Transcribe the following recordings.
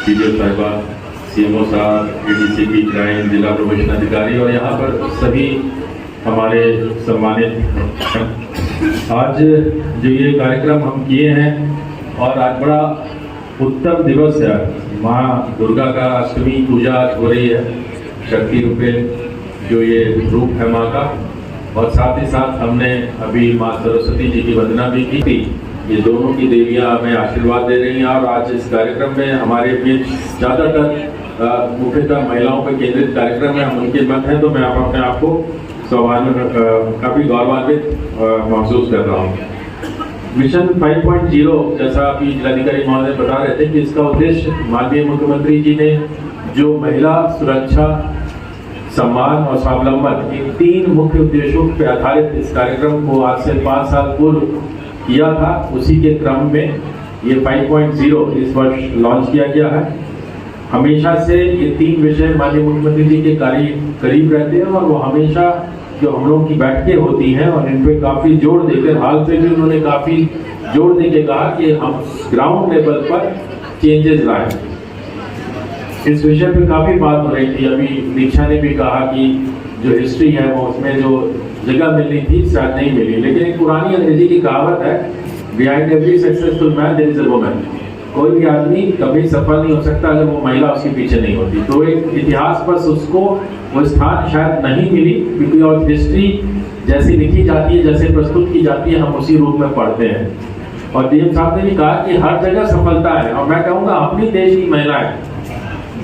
CDO साहिबा, CMO साहब, ADCP crime, जिला प्रोबेशन अधिकारी और यहाँ पर सभी हमारे सम्मानित। आज जो ये कार्यक्रम हम किए हैं और आज बड़ा उत्तम दिवस है, माँ दुर्गा का अष्टमी पूजा आज हो रही है, शक्ति रूपे जो ये रूप है माँ का, और साथ ही साथ हमने अभी माँ सरस्वती जी की वंदना भी की थी। ये दोनों की देवियाँ हमें आशीर्वाद दे रही हैं और आज इस कार्यक्रम में हमारे बीच ज़्यादातर मुख्यतः महिलाओं पर केंद्रित कार्यक्रम है, हम उनके मत हैं, तो मैं अपने आप को काफ़ी गौरवान्वित महसूस कर रहा हूँ। मिशन 5.0 जैसा अभी जिलाधिकारी महोदय बता रहे थे कि इसका उद्देश्य माननीय मुख्यमंत्री जी ने जो महिला सुरक्षा, सम्मान और स्वावलंबन, इन 3 मुख्य उद्देश्यों पर आधारित इस कार्यक्रम को आज से 5 साल पूर्व किया था, उसी के क्रम में ये 5.0 इस वर्ष लॉन्च किया गया है। हमेशा से ये 3 विषय माननीय मुख्यमंत्री जी के करीब रहते हैं और वो हमेशा जो हम लोगों की बैठकें होती हैं और इन पे काफ़ी जोर देकर, हाल से भी उन्होंने काफ़ी जोर देके कहा कि हम ग्राउंड लेवल पर चेंजेस लाएं। इस विषय पे काफ़ी बात हो रही थी। अभी दीक्षा ने भी कहा कि जो हिस्ट्री है वो उसमें जो जगह मिलनी थी शायद नहीं मिली, लेकिन एक पुरानी अंग्रेजी की कहावत है, behind every successful man there is a woman. कोई भी आदमी कभी सफल नहीं हो सकता अगर वो महिला उसके पीछे नहीं होती। तो एक इतिहास पर उसको वो स्थान शायद नहीं मिली, क्योंकि और हिस्ट्री जैसी लिखी जाती है, जैसे प्रस्तुत की जाती है, हम उसी रूप में पढ़ते हैं। और डीएम साहब ने भी कहा कि हर जगह सफलता है, और मैं कहूँगा अपनी देश की महिलाएं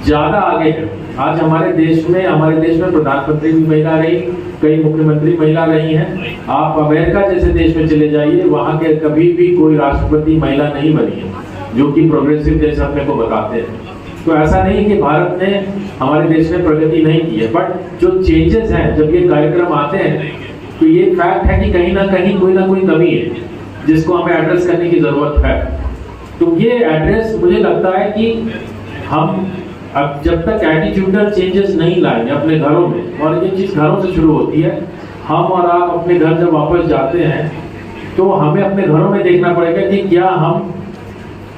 ज़्यादा आगे है। आज हमारे देश में प्रधानमंत्री भी महिला रही, कई मुख्यमंत्री महिला रही हैं। आप अमेरिका जैसे देश में चले जाइए, वहाँ के कभी भी कोई राष्ट्रपति महिला नहीं बनी है, जो कि प्रोग्रेसिव देश अपने को बताते हैं। तो ऐसा नहीं कि भारत ने, हमारे देश ने प्रगति नहीं की है, बट जो चेंजेस हैं, जब ये कार्यक्रम आते हैं तो ये फैक्ट है कि कहीं ना कहीं कोई ना कोई कमी है जिसको हमें एड्रेस करने की ज़रूरत है। तो ये एड्रेस मुझे लगता है कि हम अब जब तक एटीट्यूडल चेंजेस नहीं लाएंगे अपने घरों में, और ये चीज़ घरों से शुरू होती है, हम और आप अपने घर जब वापस जाते हैं तो हमें अपने घरों में देखना पड़ेगा कि क्या हम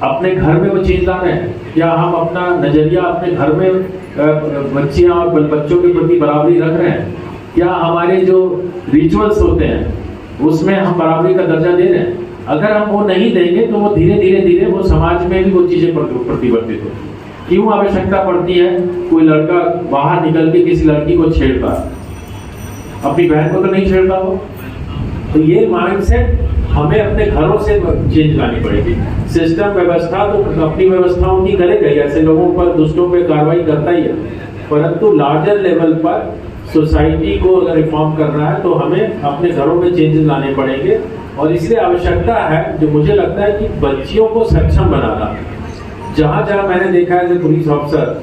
अपने घर में वो चीज़ ला रहे हैं, क्या हम अपना नज़रिया अपने घर में बच्चियाँ और बच्चों के प्रति बराबरी रख रहे हैं, क्या हमारे जो रिचुअल्स होते हैं उसमें हम बराबरी का दर्जा दे रहे हैं। अगर हम वो नहीं देंगे तो वो धीरे धीरे वो समाज में भी वो चीज़ें प्रतिवर्तित होती। क्यों आवश्यकता पड़ती है, कोई लड़का बाहर निकल के किसी लड़की को छेड़ता, अपनी बहन को तो नहीं छेड़ता वो। तो ये माइंडसेट हमें अपने घरों से चेंज लानी पड़ेगी। सिस्टम व्यवस्था तो अपनी व्यवस्थाओं की करेगा, ऐसे लोगों पर, दुष्टों पर कार्रवाई करता ही है, परंतु लार्जर लेवल पर सोसाइटी को अगर रिफॉर्म करना है तो हमें अपने घरों में चेंजेस लाने पड़ेंगे। और इसलिए आवश्यकता है, जो मुझे लगता है कि बच्चियों को सक्षम बनाना। जहाँ जहाँ मैंने देखा है पुलिस ऑफिसर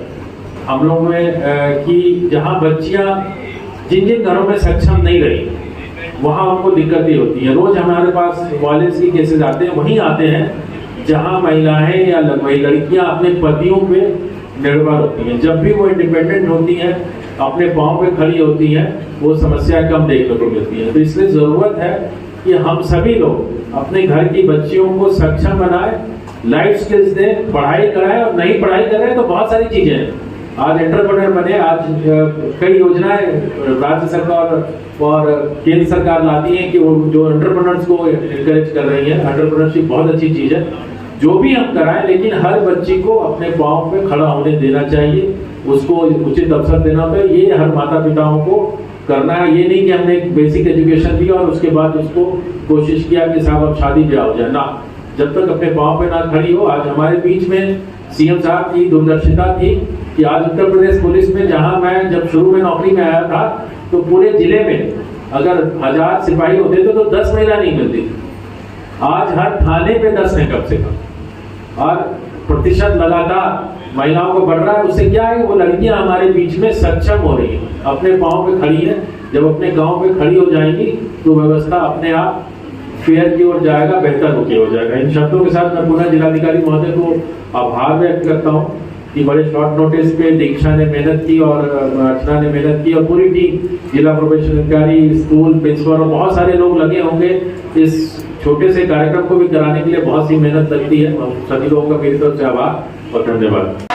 हम लोग में कि जहाँ बच्चियाँ जिन घरों में सक्षम नहीं रही वहाँ उनको दिक्कतें होती हैं। रोज हमारे पास वायलेंस के केसेस आते हैं, वहीं आते हैं जहाँ महिलाएं या लड़कियाँ अपने पतियों पे निर्भर होती हैं। जब भी वो इंडिपेंडेंट होती हैं, अपने पाँव पे खड़ी होती हैं, वो समस्या कम देखने को मिलती है। तो इसलिए ज़रूरत है कि हम सभी लोग अपने घर की बच्चियों को सक्षम बनाएं, लाइफ स्किल्स दें, पढ़ाई कराएं, और नहीं पढ़ाई करें तो बहुत सारी चीज़ें हैं। आज एंटरप्रेन्योर बने, आज कई योजनाएं राज्य सरकार और केंद्र सरकार लाती हैं कि वो जो एंटरप्रेन्योर्स को इनकरेज कर रही है। एंटरप्रेन्योरशिप बहुत अच्छी चीज़ है, जो भी हम कराएं, लेकिन हर बच्ची को अपने पाँव पे खड़ा होने देना चाहिए, उसको उचित अवसर देना चाहिए। ये हर माता पिताओं को करना है। ये नहीं कि हमने एक बेसिक एजुकेशन दी और उसके बाद उसको कोशिश किया कि साहब अब शादी ब्याह हो जाए, ना, जब तक अपने पाँव पे ना खड़ी हो। आज हमारे बीच में सीएम साहब की दूरदर्शिता थी कि आज उत्तर प्रदेश पुलिस में, जहां मैं जब शुरू में नौकरी में आया था, तो पूरे जिले में अगर 1000 सिपाही होते थे तो 10 महिला नहीं मिलती। आज हर थाने पे 10 हैं कम से कम, और प्रतिशत लगातार महिलाओं को बढ़ रहा है। उससे क्या है, वो लड़कियां हमारे बीच में सक्षम हो रही हैं, अपने पाँव पे खड़ी है। जब अपने गाँव पे खड़ी हो जाएंगी तो व्यवस्था अपने आप फेयर की ओर जाएगा, बेहतर होके हो जाएगा। इन शब्दों के साथ मैं पुनः जिलाधिकारी महोदय को आभार व्यक्त करता हूँ कि बड़े शॉर्ट नोटिस पे दीक्षा ने मेहनत की और अर्चना ने मेहनत की, और पूरी टीम, जिला प्रोबेशन अधिकारी, स्कूल प्रिंसिपल और बहुत सारे लोग लगे होंगे इस छोटे से कार्यक्रम को भी कराने के लिए। बहुत सी मेहनत लगती है। सभी लोगों का मेरी तरफ से आभार और धन्यवाद।